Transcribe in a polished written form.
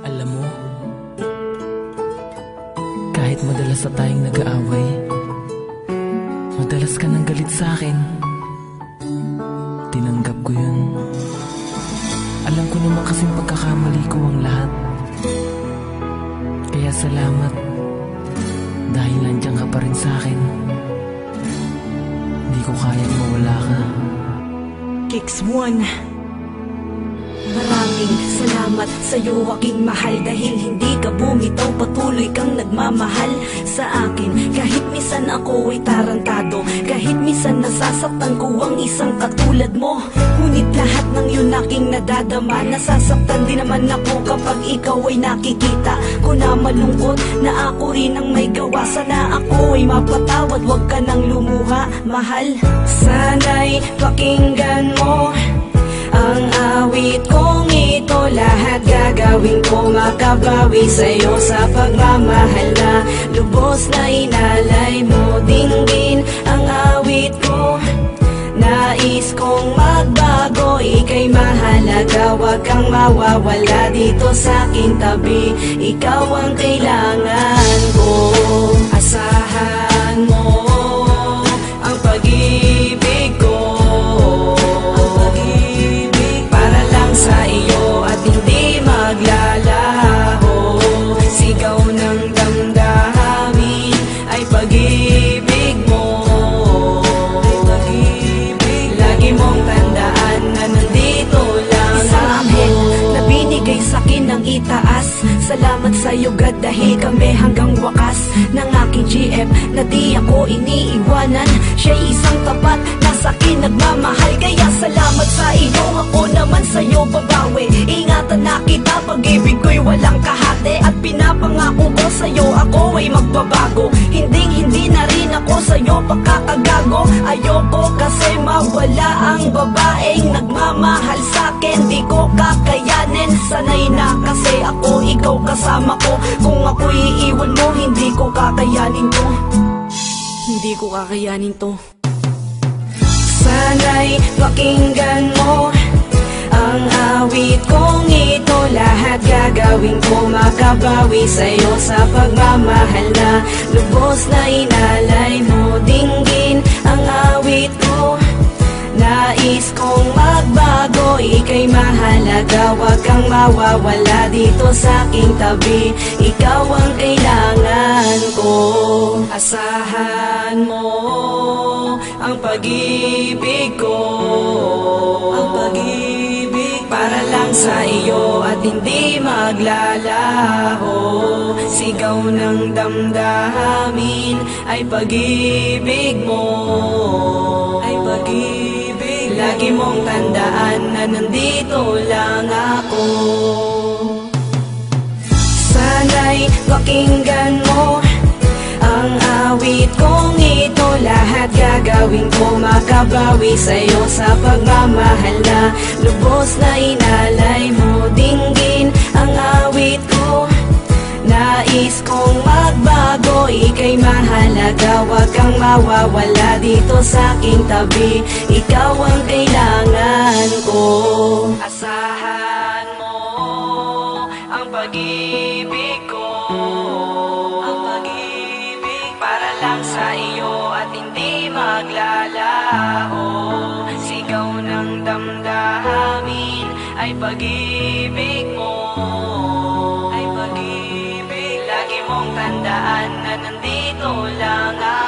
Alam mo, kahit madalas na tayong nag-aaway, madalas ka nang galit sa akin. Tinanggap ko yun. Alam ko naman kasing pagkakamali ko ang lahat. Kaya salamat, dahil nandiyan ka pa rin sa akin. Hindi ko kayang mawala ka. Kicks 1. Maraming salamat sa'yo aking mahal, dahil hindi ka bumitaw, patuloy kang nagmamahal sa akin. Kahit minsan ako ay tarantado, kahit minsan nasasaktan ko ang isang katulad mo, ngunit lahat ng yun aking nadadama. Nasasaktan din naman ako kapag ikaw ay nakikita ko na malungkot, na ako rin ang may gawa. Sana ako ay mapatawad, wag ka nang lumuha, mahal. Sana'y pakinggan mo ang awit kong ito, lahat gagawin ko makabawi sa'yo sa pagmamahal na lubos na inalay mo. Dinggin ang awit ko, nais kong magbago, ika'y mahalaga, wag kang mawawala dito sa aking tabi. Ikaw ang kailangan ko, asahan mo ang pag-ibig ko, sa iyo at hindi maglalaho. Sigaw ng damdamin ay pag-ibig mo, ay pag-ibig. Lagi mong tandaan na nandito lang isang anghel na binigay sa'kin ng itaas. Salamat sa'yo God, dahil kami hanggang wakas ng aking GF na di ako iniiwanan. Siya'y isang tapat na sa'kin nagmamahal, kaya salamat sa iyo. Ako naman sa'yo babawi, ingatan na kita, pag-ibig ko'y walang kahati. At pinapangako ko sa'yo ako ay magbabago, hindi na rin ako sa'yo pakakagago. Ayoko kasi mawala ang babaeng nagmamahal sa'kin, di ko kakayanin. Sanay na kasi ako, ikaw kasama ko. Kung ako'y iiwan mo, hindi ko kakayanin to, hindi ko kakayanin to. Sana'y pakinggan mo ang awit kong ito, lahat gagawin ko makabawi sa'yo sa pagmamahal na lubos na inalay mo. Dinggin ang awit ko, nais kong magbago, ika'y mahalaga, wag kang mawawala dito sa aking tabi. Ikaw ang kailangan ko, asahan mo ang pag-ibig ko, ang pag-ibig para lang sa iyo at hindi maglalaho. Sigaw ng damdamin ay pag-ibig mo, ay pag-ibig. Lagi mong tandaan na nandito lang ako. Sana'y pakinggan mo ang awit kong ito, lahat gagawin ko makabawi sa'yo sa pagmamahal na lubos na inalay mo. Dinggin ang awit ko, nais kong magbago, ika'y mahalaga, wag kang mawawala dito sa aking tabi. Ikaw ang kailangan ko, asahan mo ang pag-ibig ko, ang pag-ibig para lang sa iyo at hindi maglalaho. Sigaw ng damdamin ay pag-ibig mo, ay pag-ibig. Lagi mong tandaan na nandito lang ako.